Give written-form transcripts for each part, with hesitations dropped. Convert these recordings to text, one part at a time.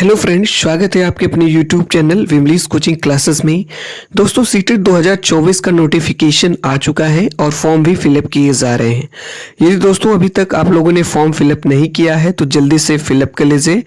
Hello friends, स्वागत है आपके अपने यूट्यूब चैनल विमलीज कोचिंग क्लासेस में। दोस्तों सीटेट 2024 का नोटिफिकेशन आ चुका है और फॉर्म भी फिलअप किए जा रहे हैं। यदि दोस्तों अभी तक आप लोगों ने फॉर्म फिलअप नहीं किया है तो जल्दी से फिलअप कर लीजिए,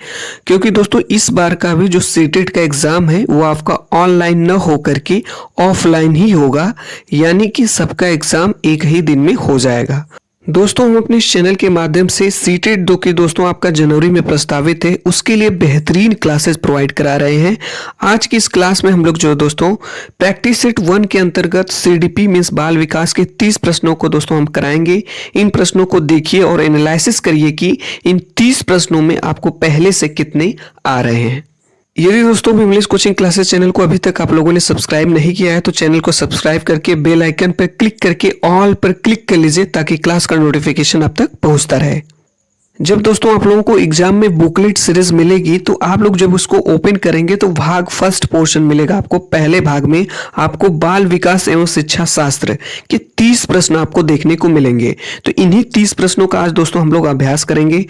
क्योंकि दोस्तों इस बार का भी जो सीटेट का एग्ज़ाम है वो आपका ऑनलाइन न हो करके ऑफलाइन ही होगा, यानी कि सबका एग्ज़ाम एक ही दिन में हो जाएगा। दोस्तों हम अपने इस चैनल के माध्यम से सीटेट 2 की दोस्तों आपका जनवरी में प्रस्तावित है उसके लिए बेहतरीन क्लासेस प्रोवाइड करा रहे हैं। आज की इस क्लास में हम लोग जो दोस्तों प्रैक्टिस सेट 1 के अंतर्गत सीडीपी मीन्स बाल विकास के 30 प्रश्नों को दोस्तों हम कराएंगे। इन प्रश्नों को देखिए और एनालिसिस करिए कि इन 30 प्रश्नों में आपको पहले से कितने आ रहे हैं। यदि दोस्तों विमलीज कोचिंग क्लासेस चैनल को अभी तक आप लोगों ने सब्सक्राइब नहीं किया है तो चैनल को सब्सक्राइब करके बेल आइकन पर क्लिक करके ऑल पर क्लिक कर लीजिए ताकि क्लास का नोटिफिकेशन आप तक पहुंचता रहे। जब दोस्तों आप लोगों को एग्जाम में बुकलेट सीरीज मिलेगी तो आप लोग जब उसको ओपन करेंगे तो भाग फर्स्ट पोर्शन मिलेगा आपको। पहले भाग में आपको बाल विकास एवं शिक्षा शास्त्र के 30 प्रश्न आपको देखने को मिलेंगे। तो इन्हीं 30 प्रश्नों का आज दोस्तों हम लोग अभ्यास करेंगे।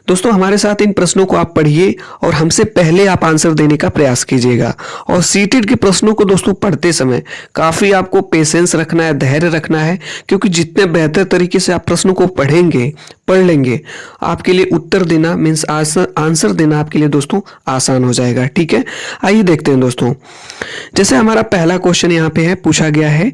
दोस्तों हमारे साथ इन प्रश्नों को आप पढ़िए और हमसे पहले आप आंसर देने का प्रयास कीजिएगा। और सीटेट के प्रश्नों को दोस्तों पढ़ते समय काफ़ी आपको पेशेंस रखना है, धैर्य रखना है, क्योंकि जितने बेहतर तरीके से आप प्रश्नों को पढ़ लेंगे आपके लिए उत्तर देना मीन्स आंसर देना आपके लिए दोस्तों आसान हो जाएगा। ठीक है, आइए देखते हैं दोस्तों। जैसे हमारा पहला क्वेश्चन यहाँ पे है, पूछा गया है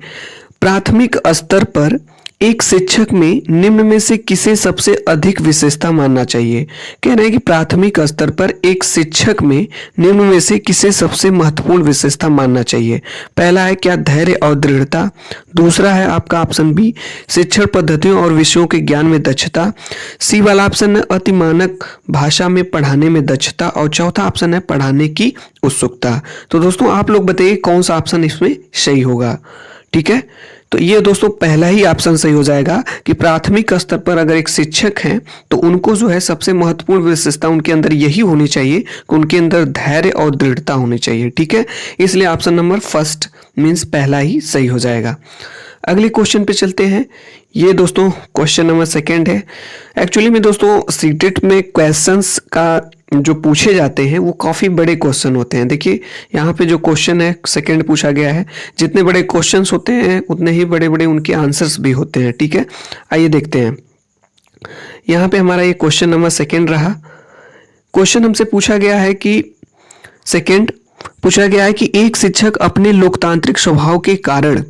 प्राथमिक स्तर पर एक शिक्षक में निम्न में से किसे सबसे अधिक विशेषता मानना चाहिए। कह रहे हैं कि प्राथमिक स्तर पर एक शिक्षक में निम्न में से किसे सबसे महत्वपूर्ण विशेषता मानना चाहिए। पहला है क्या धैर्य और दृढ़ता, दूसरा है आपका ऑप्शन बी शिक्षण पद्धतियों और विषयों के ज्ञान में दक्षता, सी वाला ऑप्शन है अति मानक भाषा में पढ़ाने में दक्षता और चौथा ऑप्शन है पढ़ाने की उत्सुकता। तो दोस्तों आप लोग बताइए कौन सा ऑप्शन इसमें सही होगा। ठीक है, तो ये दोस्तों पहला ही ऑप्शन सही हो जाएगा कि प्राथमिक स्तर पर अगर एक शिक्षक हैं तो उनको जो है सबसे महत्वपूर्ण विशेषता उनके अंदर यही होनी चाहिए कि उनके अंदर धैर्य और दृढ़ता होनी चाहिए। ठीक है, इसलिए ऑप्शन नंबर फर्स्ट मीन्स पहला ही सही हो जाएगा। अगले क्वेश्चन पे चलते हैं। ये दोस्तों क्वेश्चन नंबर सेकंड है। एक्चुअली में दोस्तों सीटेट में क्वेश्चंस का जो पूछे जाते हैं वो काफ़ी बड़े क्वेश्चन होते हैं। देखिए यहाँ पे जो क्वेश्चन है सेकंड पूछा गया है, जितने बड़े क्वेश्चंस होते हैं उतने ही बड़े बड़े उनके आंसर्स भी होते हैं। ठीक है, आइए देखते हैं। यहाँ पे हमारा ये क्वेश्चन नंबर सेकंड रहा। क्वेश्चन हमसे पूछा गया है कि सेकंड पूछा गया है कि एक शिक्षक अपने लोकतांत्रिक स्वभाव के कारण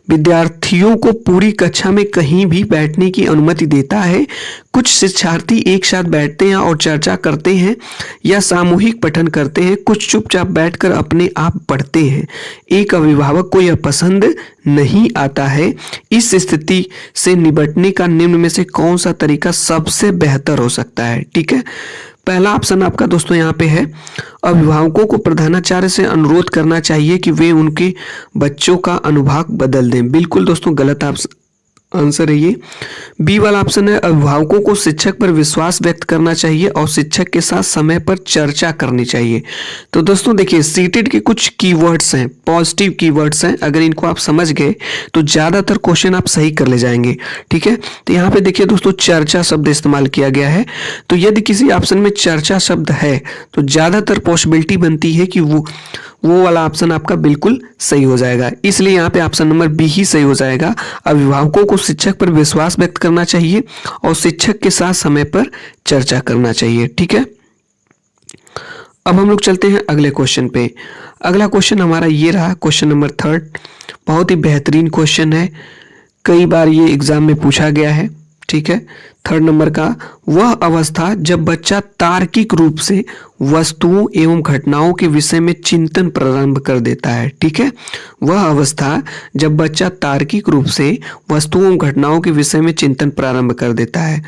विद्यार्थियों को पूरी कक्षा में कहीं भी बैठने की अनुमति देता है। कुछ शिक्षार्थी एक साथ बैठते हैं और चर्चा करते हैं या सामूहिक पठन करते हैं, कुछ चुपचाप बैठकर अपने आप पढ़ते हैं। एक अभिभावक को यह पसंद नहीं आता है। इस स्थिति से निपटने का निम्न में से कौन सा तरीका सबसे बेहतर हो सकता है। ठीक है, पहला ऑप्शन आपका दोस्तों यहाँ पे है अभिभावकों को प्रधानाचार्य से अनुरोध करना चाहिए कि वे उनके बच्चों का अनुभाग बदल दें। बिल्कुल दोस्तों गलत आंसर है ये। बी वाला ऑप्शन है अभिभावकों को शिक्षक पर विश्वास व्यक्त करना चाहिए और शिक्षक के साथ समय पर चर्चा करनी चाहिए। तो दोस्तों देखिए सीटेट के कुछ कीवर्ड्स हैं, पॉजिटिव कीवर्ड्स हैं, अगर इनको आप समझ गए तो ज़्यादातर क्वेश्चन आप सही कर ले जाएंगे। ठीक है, तो यहाँ पे देखिए दोस्तों चर्चा शब्द इस्तेमाल किया गया है। तो यदि किसी ऑप्शन में चर्चा शब्द है तो ज़्यादातर पॉसिबिलिटी बनती है कि वो वाला ऑप्शन आपका बिल्कुल सही हो जाएगा। इसलिए यहाँ पे ऑप्शन नंबर बी ही सही हो जाएगा। अभिभावकों को शिक्षक पर विश्वास व्यक्त करना चाहिए और शिक्षक के साथ समय पर चर्चा करना चाहिए। ठीक है, अब हम लोग चलते हैं अगले क्वेश्चन पे। अगला क्वेश्चन हमारा ये रहा, क्वेश्चन नंबर थर्ड। बहुत ही बेहतरीन क्वेश्चन है, कई बार ये एग्जाम में पूछा गया है। ठीक है, थर्ड नंबर का, वह अवस्था जब बच्चा तार्किक रूप से वस्तुओं एवं घटनाओं के विषय में चिंतन प्रारंभ कर देता है। ठीक है, वह अवस्था जब बच्चा तार्किक रूप से वस्तुओं एवं घटनाओं के विषय में चिंतन प्रारंभ कर देता है।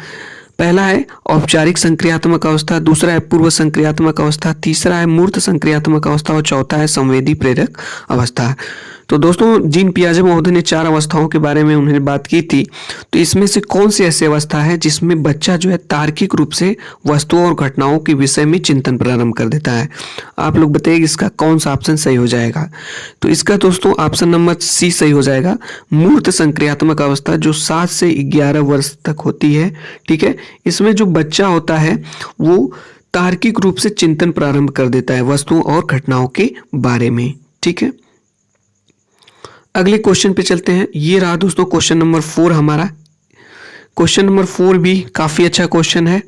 पहला है औपचारिक संक्रियात्मक अवस्था, दूसरा है पूर्व संक्रियात्मक अवस्था, तीसरा है मूर्त संक्रियात्मक अवस्था और चौथा है संवेदी प्रेरक अवस्था। तो दोस्तों जीन पियाजे महोदय ने 4 अवस्थाओं के बारे में उन्होंने बात की थी। तो इसमें से कौन सी ऐसी अवस्था है जिसमें बच्चा जो है तार्किक रूप से वस्तुओं और घटनाओं के विषय में चिंतन प्रारंभ कर देता है। आप लोग बताइए इसका कौन सा ऑप्शन सही हो जाएगा। तो इसका दोस्तों ऑप्शन नंबर सी सही हो जाएगा, मूर्त संक्रियात्मक अवस्था, जो 7 से 11 वर्ष तक होती है। ठीक है, इसमें जो बच्चा होता है वो तार्किक रूप से चिंतन प्रारंभ कर देता है वस्तुओं और घटनाओं के बारे में। ठीक है, अगले क्वेश्चन पे चलते हैं। ये रहा दोस्तों क्वेश्चन नंबर 4 हमारा। क्वेश्चन नंबर 4 भी काफी अच्छा क्वेश्चन है।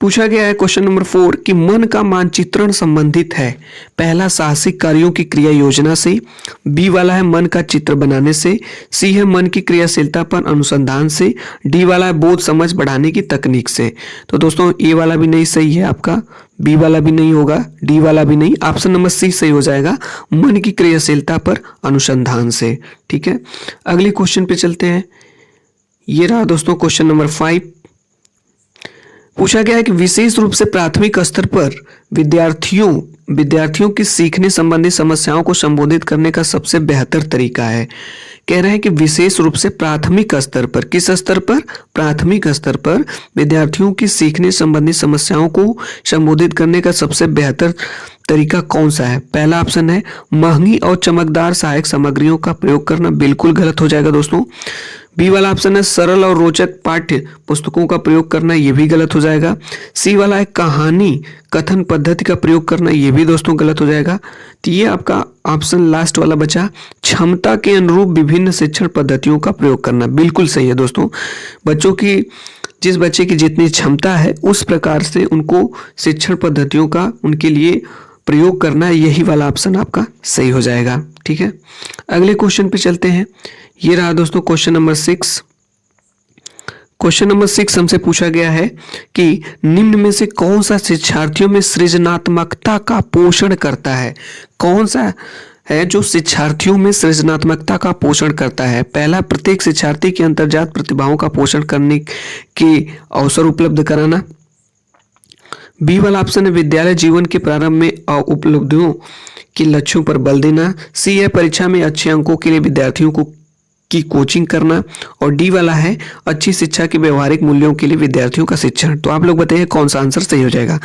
पूछा गया है क्वेश्चन नंबर 4 कि मन का मानचित्रण संबंधित है पहला साहसिक कार्यों की क्रिया योजना से, बी वाला है मन का चित्र बनाने से, सी है मन की क्रियाशीलता पर अनुसंधान से, डी वाला है बोध समझ बढ़ाने की तकनीक से। तो दोस्तों ए वाला भी नहीं सही है आपका, बी वाला भी नहीं होगा, डी वाला भी नहीं, ऑप्शन नंबर सी सही हो जाएगा, मन की क्रियाशीलता पर अनुसंधान से। ठीक है, अगले क्वेश्चन पे चलते हैं। ये रहा दोस्तों क्वेश्चन नंबर 5। पूछा गया है कि विशेष रूप से प्राथमिक स्तर पर विद्यार्थियों की सीखने संबंधी समस्याओं को संबोधित करने का सबसे बेहतर तरीका है। कह रहे हैं कि विशेष रूप से प्राथमिक स्तर पर, किस स्तर पर? प्राथमिक स्तर पर विद्यार्थियों की सीखने संबंधी समस्याओं को संबोधित करने का सबसे बेहतर तरीका कौन सा है? पहला ऑप्शन है महंगी और चमकदार सहायक सामग्रियों का प्रयोग करना, बिल्कुल गलत हो जाएगा दोस्तों। बी वाला ऑप्शन है सरल और रोचक पाठ्य पुस्तकों का प्रयोग करना, यह भी गलत हो जाएगा। सी वाला है कहानी कथन पद्धति का प्रयोग करना, यह भी दोस्तों गलत हो जाएगा। तो ये आपका ऑप्शन लास्ट वाला बचा, क्षमता के अनुरूप विभिन्न शिक्षण पद्धतियों का प्रयोग करना, बिल्कुल सही है दोस्तों। जिस बच्चे की जितनी क्षमता है उस प्रकार से उनको शिक्षण पद्धतियों का उनके लिए प्रयोग करना, यही वाला ऑप्शन आपका सही हो जाएगा। ठीक है, अगले क्वेश्चन पे चलते हैं। ये रहा दोस्तों क्वेश्चन नंबर 6। क्वेश्चन नंबर 6 हमसे पूछा गया है कि निम्न में से कौन सा शिक्षार्थियों में सृजनात्मकता का पोषण करता है? कौन सा है जो शिक्षार्थियों में सृजनात्मकता का पोषण करता है? पहला, प्रत्येक शिक्षार्थी की अंतर्जात प्रतिभाओं का पोषण करने के अवसर उपलब्ध कराना। बी वाला ऑप्शन है विद्यालय जीवन के प्रारंभ में उपलब्धियों के लक्ष्यों पर बल देना। सी है परीक्षा में अच्छे अंकों के लिए विद्यार्थियों की कोचिंग करना। और डी वाला है अच्छी शिक्षा के व्यवहारिक मूल्यों के लिए विद्यार्थियों का शिक्षण। तो आप लोग बताइए कौन सा आंसर सही हो जाएगा?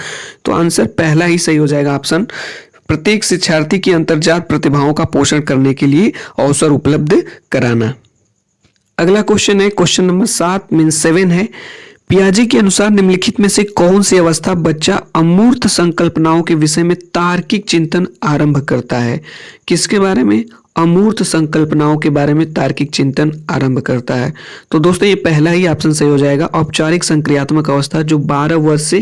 तो आंसर पहला ही सही हो जाएगा, ऑप्शन प्रत्येक शिक्षार्थी की अंतर्जात प्रतिभाओं का पोषण करने के लिए अवसर उपलब्ध कराना। अगला क्वेश्चन है क्वेश्चन नंबर 7 मीन 7 है। पियाजे के अनुसार निम्नलिखित में से कौन सी अवस्था बच्चा अमूर्त संकल्पनाओं के विषय में तार्किक चिंतन आरंभ करता है? किसके बारे में? अमूर्त संकल्पनाओं के बारे में तार्किक चिंतन आरंभ करता है। तो दोस्तों ये पहला ही ऑप्शन सही हो जाएगा, औपचारिक संक्रियात्मक अवस्था, जो 12 वर्ष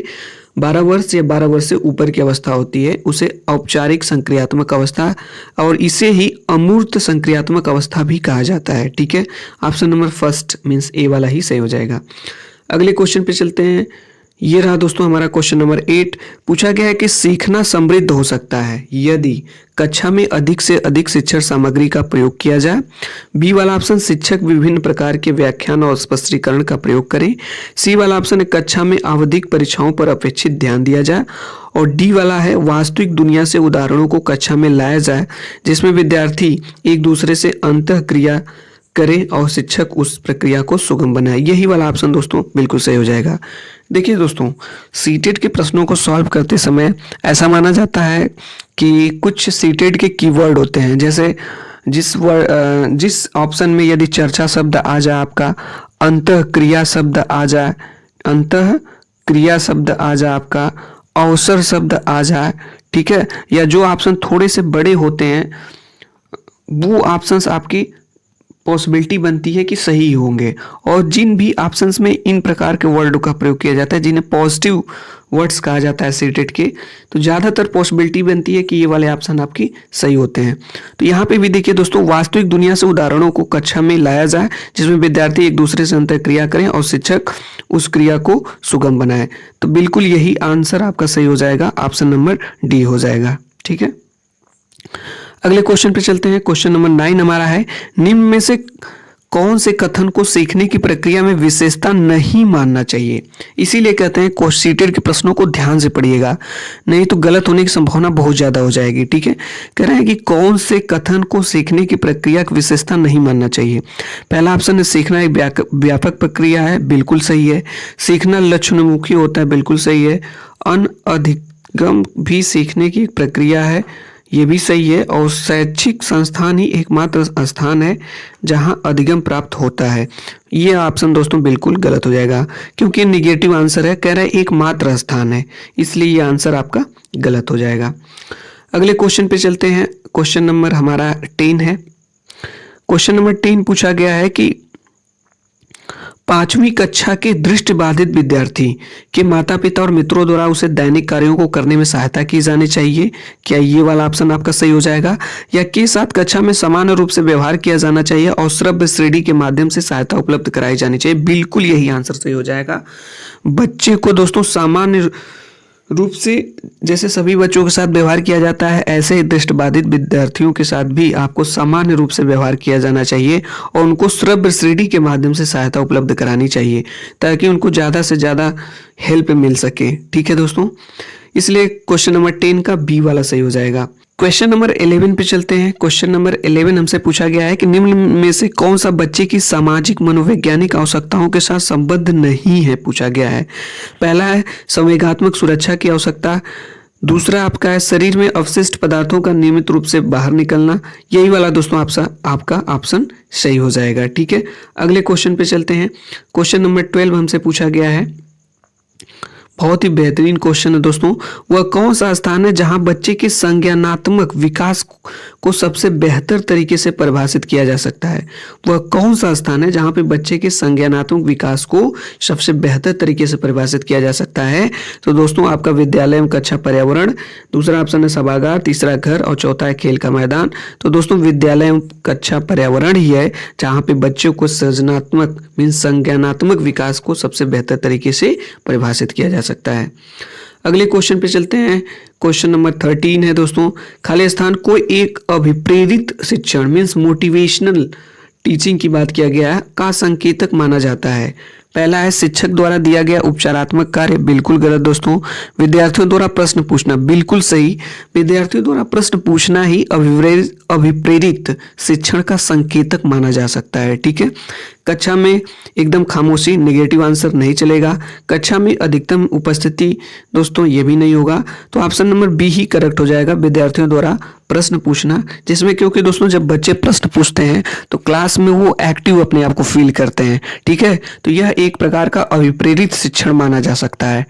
या 12 वर्ष से ऊपर की अवस्था होती है उसे औपचारिक संक्रियात्मक अवस्था, और इसे ही अमूर्त संक्रियात्मक अवस्था भी कहा जाता है। ठीक है, ऑप्शन नंबर फर्स्ट मीन्स ए वाला ही सही हो जाएगा। अगले क्वेश्चन पे चलते हैं। ये रहा दोस्तों हमारा क्वेश्चन नंबर 8। पूछा गया है कि सीखना समृद्ध हो सकता है यदि कक्षा में अधिक से अधिक शिक्षण सामग्री का प्रयोग किया जाए। बी वाला ऑप्शन शिक्षक विभिन्न प्रकार के व्याख्यान और स्पष्टीकरण का प्रयोग करें। सी वाला ऑप्शन है कक्षा में आवधिक परीक्षाओं पर अपेक्षित ध्यान दिया जाए। और डी वाला है वास्तविक दुनिया से उदाहरणों को कक्षा में लाया जाए जिसमें विद्यार्थी एक दूसरे से अंतः क्रिया करें और शिक्षक उस प्रक्रिया को सुगम बनाए। यही वाला ऑप्शन दोस्तों बिल्कुल सही हो जाएगा। देखिए दोस्तों, सीटेट के प्रश्नों को सॉल्व करते समय ऐसा माना जाता है कि कुछ सीटेट के कीवर्ड होते हैं, जैसे जिस ऑप्शन में यदि चर्चा शब्द आ जाए, आपका अंतः क्रिया शब्द आ जाए, अंतः क्रिया शब्द आ जाए, आपका अवसर शब्द आ जाए, ठीक है, या जो ऑप्शन थोड़े से बड़े होते हैं वो ऑप्शंस आपकी पॉसिबिलिटी बनती है कि सही होंगे। और जिन भी ऑप्शंस में इन प्रकार के वर्ड का प्रयोग किया जाता है जिन्हें पॉजिटिव वर्ड्स कहा जाता है सीटेट के, तो ज़्यादातर पॉसिबिलिटी बनती है कि ये वाले ऑप्शन आपकी सही होते हैं। तो यहाँ पे भी देखिए दोस्तों, वास्तविक दुनिया से उदाहरणों को कक्षा में लाया जाए जिसमें विद्यार्थी एक दूसरे से अंतःक्रिया करें और शिक्षक उस क्रिया को सुगम बनाए। तो बिल्कुल यही आंसर आपका सही हो जाएगा, ऑप्शन नंबर डी हो जाएगा। ठीक है, अगले क्वेश्चन पे चलते हैं। क्वेश्चन नंबर 9 हमारा है, निम्न में से कौन से कथन को सीखने की प्रक्रिया में विशेषता नहीं मानना चाहिए? इसीलिए कहते हैं सीटेट के प्रश्नों को ध्यान से पढ़िएगा, नहीं तो गलत होने की संभावना बहुत ज्यादा हो जाएगी। ठीक है, कह रहे हैं कि कौन से कथन को सीखने की प्रक्रिया की विशेषता नहीं मानना चाहिए। पहला ऑप्शन है सीखना एक व्यापक प्रक्रिया है, बिल्कुल सही है। सीखना लक्ष्योन्मुखी होता है, बिल्कुल सही है। अनधिगम भी सीखने की एक प्रक्रिया है, ये भी सही है। और शैक्षिक संस्थान ही एकमात्र स्थान है जहां अधिगम प्राप्त होता है। ये ऑप्शन दोस्तों बिल्कुल गलत हो जाएगा, क्योंकि निगेटिव आंसर है, कह रहा है एकमात्र स्थान है, इसलिए ये आंसर आपका गलत हो जाएगा। अगले क्वेश्चन पे चलते हैं। क्वेश्चन नंबर हमारा 10 है। क्वेश्चन नंबर 10 पूछा गया है कि 5वीं कक्षा के दृष्टिबाधित विद्यार्थी के माता पिता और मित्रों द्वारा उसे दैनिक कार्यों को करने में सहायता की जानी चाहिए। क्या ये वाला ऑप्शन आपका सही हो जाएगा? या के साथ कक्षा में समान रूप से व्यवहार किया जाना चाहिए और श्रव्य श्रेणी के माध्यम से सहायता उपलब्ध कराई जानी चाहिए? बिल्कुल यही आंसर सही हो जाएगा। बच्चे को दोस्तों सामान्य रूप से जैसे सभी बच्चों के साथ व्यवहार किया जाता है, ऐसे ही दृष्टिबाधित विद्यार्थियों के साथ भी आपको सामान्य रूप से व्यवहार किया जाना चाहिए और उनको श्रव्य श्रेणी के माध्यम से सहायता उपलब्ध करानी चाहिए, ताकि उनको ज़्यादा से ज़्यादा हेल्प मिल सके। ठीक है दोस्तों, इसलिए क्वेश्चन नंबर 10 का बी वाला सही हो जाएगा। क्वेश्चन नंबर 11 पे चलते हैं। क्वेश्चन नंबर 11 हमसे पूछा गया है कि निम्न में से कौन सा बच्चे की सामाजिक मनोवैज्ञानिक आवश्यकताओं के साथ संबद्ध नहीं है, पूछा गया है। पहला है संवेगात्मक सुरक्षा की आवश्यकता, दूसरा आपका है शरीर में अवशिष्ट पदार्थों का नियमित रूप से बाहर निकलना। यही वाला दोस्तों आपका ऑप्शन सही हो जाएगा। ठीक है, अगले क्वेश्चन पे चलते हैं। क्वेश्चन नंबर 12 हमसे पूछा गया है, बहुत ही बेहतरीन क्वेश्चन है दोस्तों। वह कौन सा स्थान है जहां बच्चे के संज्ञानात्मक विकास को सबसे बेहतर तरीके से परिभाषित किया जा सकता है? वह कौन सा स्थान है जहां पे बच्चे के संज्ञानात्मक विकास को सबसे बेहतर तरीके से परिभाषित किया जा सकता है? तो दोस्तों आपका विद्यालय में कक्षा पर्यावरण, दूसरा ऑप्शन है सभागार, तीसरा घर और चौथा है खेल का मैदान। तो दोस्तों विद्यालय में कक्षा पर्यावरण ही है जहाँ पे बच्चों को सृजनात्मक मीन्स संज्ञानात्मक विकास को सबसे बेहतर तरीके से परिभाषित किया जा सकता है। अगले क्वेश्चन पे चलते हैं। क्वेश्चन नंबर 13 है दोस्तों, खाली स्थान को एक अभिप्रेरित शिक्षण मीन्स मोटिवेशनल टीचिंग की बात किया गया है का संकेतक माना जाता है? पहला है शिक्षक द्वारा दिया गया उपचारात्मक कार्य, बिल्कुल गलत दोस्तों। विद्यार्थियों द्वारा प्रश्न पूछना, बिल्कुल सही। विद्यार्थियों द्वारा प्रश्न पूछना ही अभिप्रेरित शिक्षण का संकेतक माना जा सकता है। ठीक है, कक्षा में एकदम खामोशी, नेगेटिव आंसर नहीं चलेगा। कक्षा में अधिकतम उपस्थिति दोस्तों ये भी नहीं होगा। तो ऑप्शन नंबर बी ही करेक्ट हो जाएगा, विद्यार्थियों द्वारा प्रश्न पूछना, जिसमें क्योंकि दोस्तों जब बच्चे प्रश्न पूछते हैं तो क्लास में वो एक्टिव अपने आप को फील करते हैं। ठीक है, तो यह एक प्रकार का अभिप्रेरित शिक्षण माना जा सकता है।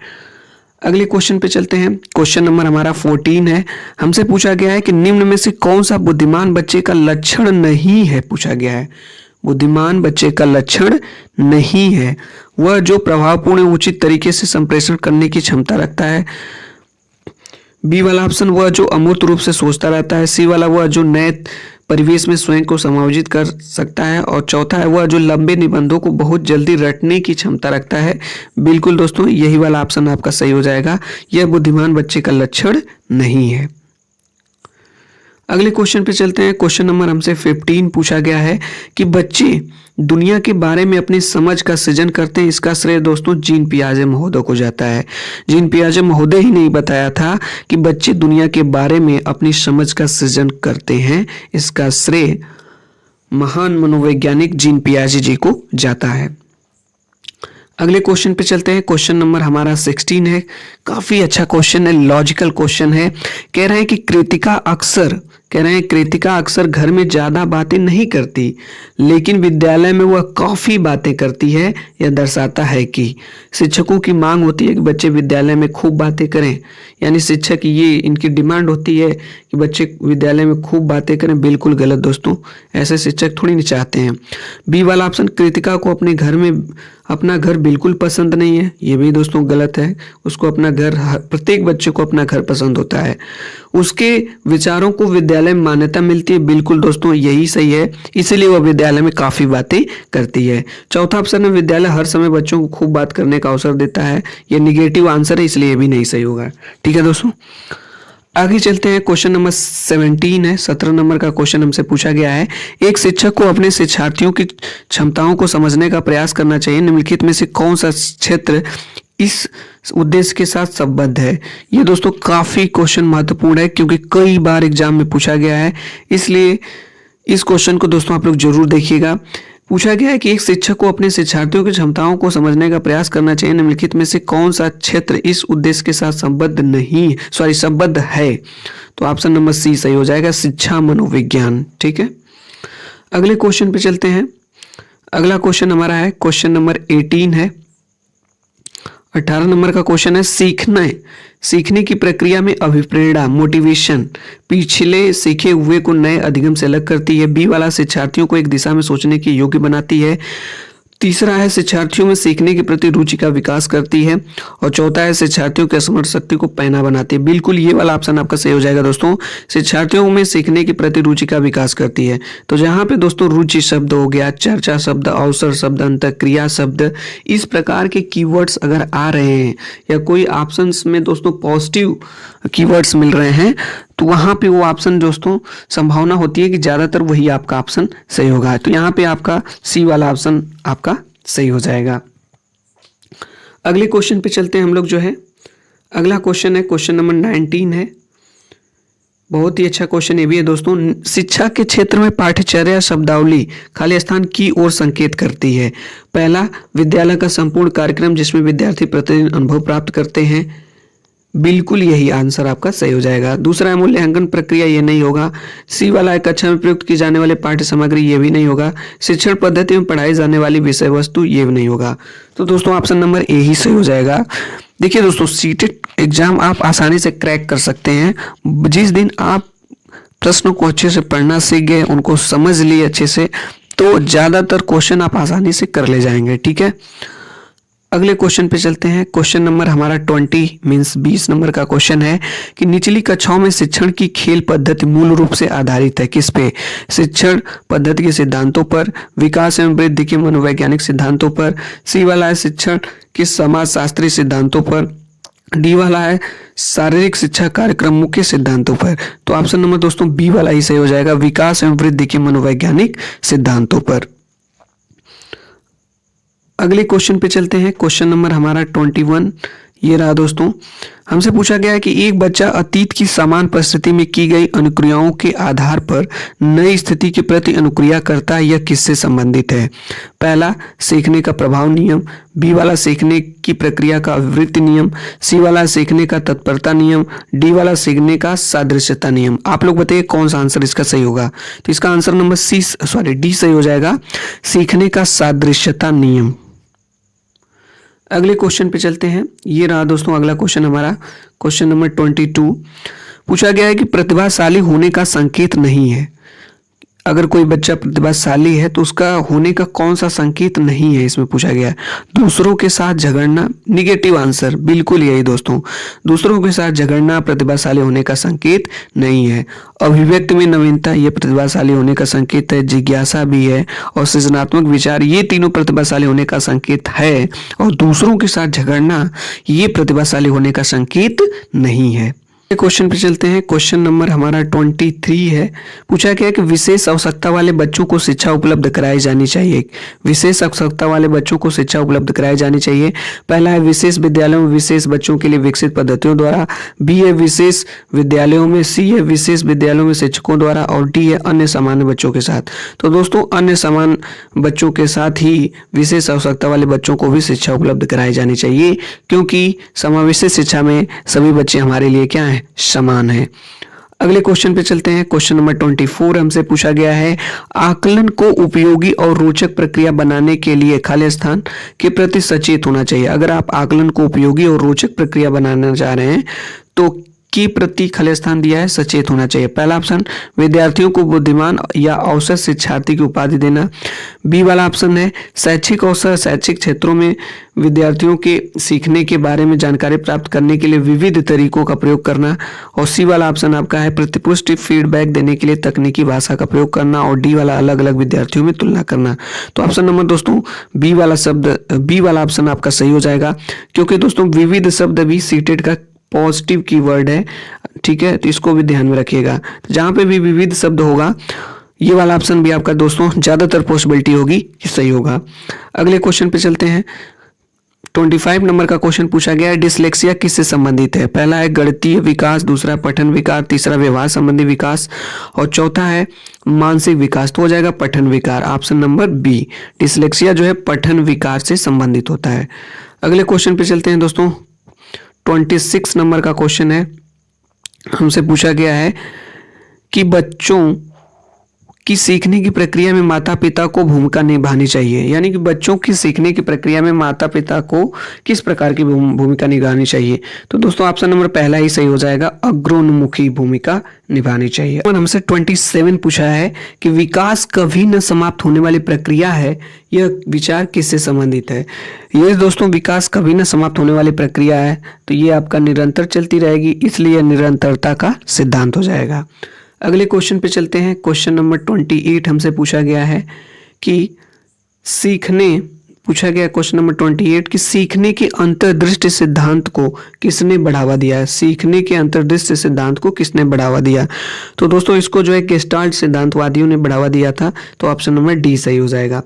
अगले क्वेश्चन पे चलते हैं। क्वेश्चन नंबर हमारा 14 है। हमसे पूछा गया है कि निम्न में से कौन सा बुद्धिमान बच्चे का लक्षण नहीं है, पूछा गया है। बुद्धिमान बच्चे का लक्षण नहीं है वह जो प्रभावपूर्ण उचित तरीके से संप्रेषण करने की क्षमता रखता है। बी वाला ऑप्शन वह जो अमूर्त रूप से सोचता रहता है। सी वाला वह जो नए परिवेश में स्वयं को समायोजित कर सकता है। और चौथा है वह जो लंबे निबंधों को बहुत जल्दी रटने की क्षमता रखता है। बिल्कुल दोस्तों यही वाला ऑप्शन आपका सही हो जाएगा, यह बुद्धिमान बच्चे का लक्षण नहीं है। अगले क्वेश्चन पे चलते हैं। क्वेश्चन नंबर हमसे 15 पूछा गया है कि बच्चे दुनिया के बारे में अपनी समझ का सृजन करते हैं, इसका श्रेय दोस्तों जीन पियाजे महोदय को जाता है। जीन पियाजे महोदय ही नहीं बताया था कि बच्चे दुनिया के बारे में अपनी समझ का सृजन करते हैं, इसका श्रेय महान मनोवैज्ञानिक जीन पियाजे जी को जाता है। अगले क्वेश्चन पे चलते हैं। क्वेश्चन नंबर हमारा 16 है। काफी अच्छा क्वेश्चन है, लॉजिकल क्वेश्चन है। कह रहे हैं कि कृतिका अक्सर घर में ज्यादा बातें नहीं करती, लेकिन विद्यालय में वह काफी बातें करती है। यह दर्शाता है कि शिक्षकों की मांग होती है कि बच्चे विद्यालय में खूब बातें करें, यानी शिक्षक ये इनकी डिमांड होती है कि बच्चे विद्यालय में खूब बातें करें। बिल्कुल गलत दोस्तों, ऐसे शिक्षक थोड़ी नहीं चाहते हैं। बी वाला ऑप्शन कृतिका को अपना घर बिल्कुल पसंद नहीं है, ये भी दोस्तों गलत है। उसको अपना घर, प्रत्येक बच्चे को अपना घर पसंद होता है। उसके विचारों को विद्यालय में मान्यता मिलती है, बिल्कुल दोस्तों यही सही है, इसीलिए वह विद्यालय में काफी बातें करती है। चौथा ऑप्शन है विद्यालय हर समय बच्चों को खूब बात करने का अवसर देता है, यह निगेटिव आंसर है, इसलिए ये भी नहीं सही होगा। ठीक है दोस्तों, आगे चलते हैं। क्वेश्चन नंबर 17 है। 17 नंबर का क्वेश्चन हमसे पूछा गया है, एक शिक्षक को अपने शिक्षार्थियों की क्षमताओं को समझने का प्रयास करना चाहिए, निम्नलिखित में से कौन सा क्षेत्र इस उद्देश्य के साथ संबद्ध है? ये दोस्तों काफी क्वेश्चन महत्वपूर्ण है, क्योंकि कई बार एग्जाम में पूछा गया है, इसलिए इस क्वेश्चन को दोस्तों आप लोग जरूर देखिएगा। पूछा गया है कि एक शिक्षक को अपने शिक्षार्थियों की क्षमताओं को समझने का प्रयास करना चाहिए। निम्नलिखित में से कौन सा क्षेत्र इस उद्देश्य के साथ संबद्ध है? तो ऑप्शन नंबर सी सही हो जाएगा, शिक्षा मनोविज्ञान। ठीक है, अगले क्वेश्चन पे चलते हैं। अगला क्वेश्चन हमारा है क्वेश्चन नंबर 18 है। 18 नंबर का क्वेश्चन है, सीखने की प्रक्रिया में अभिप्रेरणा मोटिवेशन पिछले सीखे हुए को नए अधिगम से अलग करती है। बी वाला शिक्षार्थियों को एक दिशा में सोचने के योग्य बनाती है। तीसरा है शिक्षार्थियों में सीखने के प्रति रुचि का विकास करती है। और चौथा है शिक्षार्थियों की स्मरण शक्ति को पैना बनाती है। बिल्कुल ये वाला ऑप्शन आपका सही हो जाएगा दोस्तों, शिक्षार्थियों में सीखने के प्रति रुचि का विकास करती है। तो जहाँ पे दोस्तों रुचि शब्द हो गया, चर्चा शब्द, अवसर शब्द, अंतःक्रिया शब्द, इस प्रकार के कीवर्ड्स अगर आ रहे हैं या कोई ऑप्शंस में दोस्तों पॉजिटिव कीवर्ड्स मिल रहे हैं तो वहाँ पे वो ऑप्शन दोस्तों संभावना होती है कि ज़्यादातर वही आपका ऑप्शन सही होगा। तो यहाँ पे आपका सी वाला ऑप्शन आपका सही हो जाएगा। अगले क्वेश्चन पे चलते हैं हम लोग जो है। अगला क्वेश्चन है क्वेश्चन नंबर 19 है। बहुत ही अच्छा क्वेश्चन ये भी है दोस्तों। शिक्षा के क्षेत्र में पाठ्यचर्या शब्दावली खाली स्थान की ओर संकेत करती है। पहला, विद्यालय का संपूर्ण कार्यक्रम जिसमें विद्यार्थी प्रतिदिन अनुभव प्राप्त करते हैं। बिल्कुल यही आंसर आपका सही हो जाएगा। दूसरा है मूल्यांकन प्रक्रिया, ये नहीं होगा। सी वाला है कक्षा में प्रयुक्त की जाने वाली पाठ्य सामग्री, ये भी नहीं होगा। शिक्षण पद्धति में पढ़ाई जाने वाली विषय वस्तु, ये भी नहीं होगा। तो दोस्तों ऑप्शन नंबर ए ही सही हो जाएगा। देखिए दोस्तों, सीटेट एग्जाम आप आसानी से क्रैक कर सकते हैं जिस दिन आप प्रश्नों को अच्छे से पढ़ना सीख गए, उनको समझ लिए अच्छे से, तो ज्यादातर क्वेश्चन आप आसानी से कर ले जाएंगे। ठीक है, अगले क्वेश्चन पे चलते हैं। क्वेश्चन नंबर हमारा 20 नंबर का क्वेश्चन है कि निचली कक्षाओं में शिक्षण की खेल पद्धति मूल रूप से आधारित है किस पे? शिक्षण पद्धति के सिद्धांतों पर, विकास एवं वृद्धि के मनोवैज्ञानिक सिद्धांतों पर। सी वाला है शिक्षण के समाजशास्त्री सिद्धांतों पर। डी वाला है शारीरिक शिक्षा कार्यक्रम मुख्य सिद्धांतों पर। तो ऑप्शन नंबर दोस्तों बी वाला ही सही हो जाएगा, विकास एवं वृद्धि के मनोवैज्ञानिक सिद्धांतों पर। अगले क्वेश्चन पे चलते हैं। क्वेश्चन नंबर हमारा 21 ये रहा दोस्तों। हमसे पूछा गया है कि एक बच्चा अतीत की समान परिस्थिति में की गई अनुक्रियाओं के आधार पर नई स्थिति के प्रति अनुक्रिया करता है, यह किससे संबंधित है? पहला, सीखने का प्रभाव नियम। बी वाला सीखने की प्रक्रिया का अभिवृत्ति नियम। सी वाला सीखने का तत्परता नियम। डी वाला सीखने का सादृश्यता नियम। आप लोग बताइए कौन सा आंसर इसका सही होगा? तो इसका आंसर नंबर डी सही हो जाएगा, सीखने का सादृश्यता नियम। अगले क्वेश्चन पे चलते हैं। ये रहा दोस्तों अगला क्वेश्चन हमारा क्वेश्चन नंबर 22। पूछा गया है कि प्रतिभाशाली होने का संकेत नहीं है। अगर कोई बच्चा प्रतिभाशाली है तो उसका होने का कौन सा संकेत नहीं है, इसमें पूछा गया है। दूसरों के साथ झगड़ना, निगेटिव आंसर, बिल्कुल यही दोस्तों। दूसरों के साथ झगड़ना प्रतिभाशाली होने का संकेत नहीं है। अभिव्यक्ति में नवीनता, ये प्रतिभाशाली होने का संकेत है। जिज्ञासा भी है और सृजनात्मक विचार, ये तीनों प्रतिभाशाली होने का संकेत है। और दूसरों के साथ झगड़ना, ये प्रतिभाशाली होने का संकेत नहीं है। क्वेश्चन पे चलते हैं। क्वेश्चन नंबर हमारा 23 है। पूछा गया है कि विशेष आवश्यकता वाले बच्चों को शिक्षा उपलब्ध कराई जानी चाहिए। विशेष आवश्यकता वाले बच्चों को शिक्षा उपलब्ध कराई जानी चाहिए। पहला है विशेष विद्यालयों में विशेष बच्चों के लिए विकसित पद्धतियों द्वारा। बी है विशेष विद्यालयों में। सी है विशेष विद्यालयों में शिक्षकों द्वारा। और डी है अन्य सामान्य बच्चों के साथ। तो दोस्तों अन्य सामान्य बच्चों के साथ ही विशेष आवश्यकता वाले बच्चों को भी शिक्षा उपलब्ध कराई जानी चाहिए, क्योंकि समावेशी शिक्षा में सभी बच्चे हमारे लिए क्या है? समान है। अगले क्वेश्चन पे चलते हैं। क्वेश्चन नंबर 24 हमसे पूछा गया है, आकलन को उपयोगी और रोचक प्रक्रिया बनाने के लिए खाली स्थान के प्रति सचेत होना चाहिए। अगर आप आकलन को उपयोगी और रोचक प्रक्रिया बनाना चाह रहे हैं तो के प्रति खाली स्थान दिया है सचेत होना चाहिए। पहला ऑप्शन, विद्यार्थियों को बुद्धिमान या औसत शिक्षार्थी की उपाधि देना। बी वाला ऑप्शन है शैक्षिक अवसर, शैक्षिक क्षेत्रों में विद्यार्थियों के सीखने के बारे में जानकारी प्राप्त करने के लिए विविध तरीकों का प्रयोग करना। और सी वाला ऑप्शन आपका है प्रतिपुष्टि फीडबैक देने के लिए तकनीकी भाषा का प्रयोग करना। और डी वाला अलग अलग विद्यार्थियों में तुलना करना। तो ऑप्शन नंबर दोस्तों बी वाला ऑप्शन आपका सही हो जाएगा, क्योंकि दोस्तों विविध शब्द भी सीटेट का पॉजिटिव कीवर्ड है। ठीक है, तो इसको भी ध्यान में रखिएगा। जहां पे भी विविध शब्द होगा, ये वाला ऑप्शन भी आपका दोस्तों ज्यादातर पॉसिबिलिटी होगी कि सही होगा। अगले क्वेश्चन पे चलते हैं। 25 नंबर का क्वेश्चन पूछा गया है, डिसलेक्सिया किससे संबंधित है? पहला है गणितीय विकास, दूसरा पठन विकार, तीसरा व्यवहार संबंधी विकास और चौथा है मानसिक विकास। तो हो जाएगा पठन विकार, ऑप्शन नंबर बी। डिसलेक्सिया जो है पठन विकार से संबंधित होता है। अगले क्वेश्चन पे चलते हैं दोस्तों। 26 नंबर का क्वेश्चन है, हमसे पूछा गया है कि बच्चों की सीखने की प्रक्रिया में माता पिता को भूमिका निभानी चाहिए, यानी कि बच्चों की सीखने की प्रक्रिया में माता पिता को किस प्रकार की भूमिका निभानी चाहिए? तो दोस्तों ऑप्शन नंबर पहला ही सही हो जाएगा, अग्रोन्मुखी भूमिका निभानी चाहिए। और हमसे 27 पूछा है कि विकास कभी न समाप्त होने वाली प्रक्रिया है, यह विचार किससे संबंधित है? ये दोस्तों विकास कभी न समाप्त होने वाली प्रक्रिया है, तो ये आपका निरंतर चलती रहेगी, इसलिए निरंतरता का सिद्धांत हो जाएगा। अगले क्वेश्चन पे चलते हैं। क्वेश्चन नंबर 28 हमसे पूछा गया है कि क्वेश्चन नंबर 28 कि सीखने के अंतर्दृष्टि सिद्धांत को किसने बढ़ावा दिया है? सीखने के अंतर्दृष्टि सिद्धांत को किसने बढ़ावा दिया? तो दोस्तों इसको जो है गेस्टाल्ट सिद्धांतवादियों ने बढ़ावा दिया था, तो ऑप्शन नंबर डी सही हो जाएगा।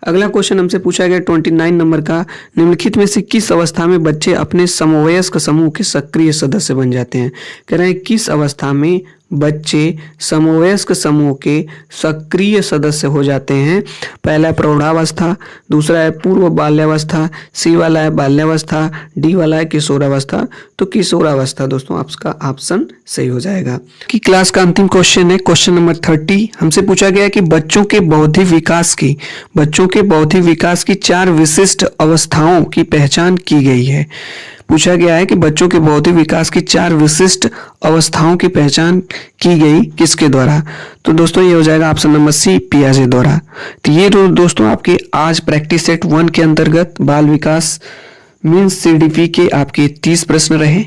अगला क्वेश्चन हमसे पूछा गया 29 नंबर का, निम्नलिखित में से किस अवस्था में बच्चे अपने समवयस्क समूह के सक्रिय सदस्य बन जाते हैं? कह रहे हैं किस अवस्था में बच्चे समवयस्क समूह के सक्रिय सदस्य हो जाते हैं? पहला है प्रौढ़ावस्था, दूसरा है पूर्व बाल्यावस्था, सी वाला है बाल्यावस्था, डी वाला है किशोरावस्था। तो किशोरावस्था दोस्तों आपका ऑप्शन सही हो जाएगा। कि क्लास का अंतिम क्वेश्चन है क्वेश्चन नंबर 30। हमसे पूछा गया कि बच्चों के बौद्धिक विकास की 4 विशिष्ट अवस्थाओं की पहचान की गई है। पूछा गया है कि बच्चों के बौद्धिक विकास की 4 विशिष्ट अवस्थाओं की पहचान की गई किसके द्वारा? तो दोस्तों ये हो जाएगा ऑप्शन नंबर सी, पियाजे द्वारा। तो ये दोस्तों आपके आज प्रैक्टिस सेट 1 के अंतर्गत बाल विकास मीन्स CDP के आपके 30 प्रश्न रहे।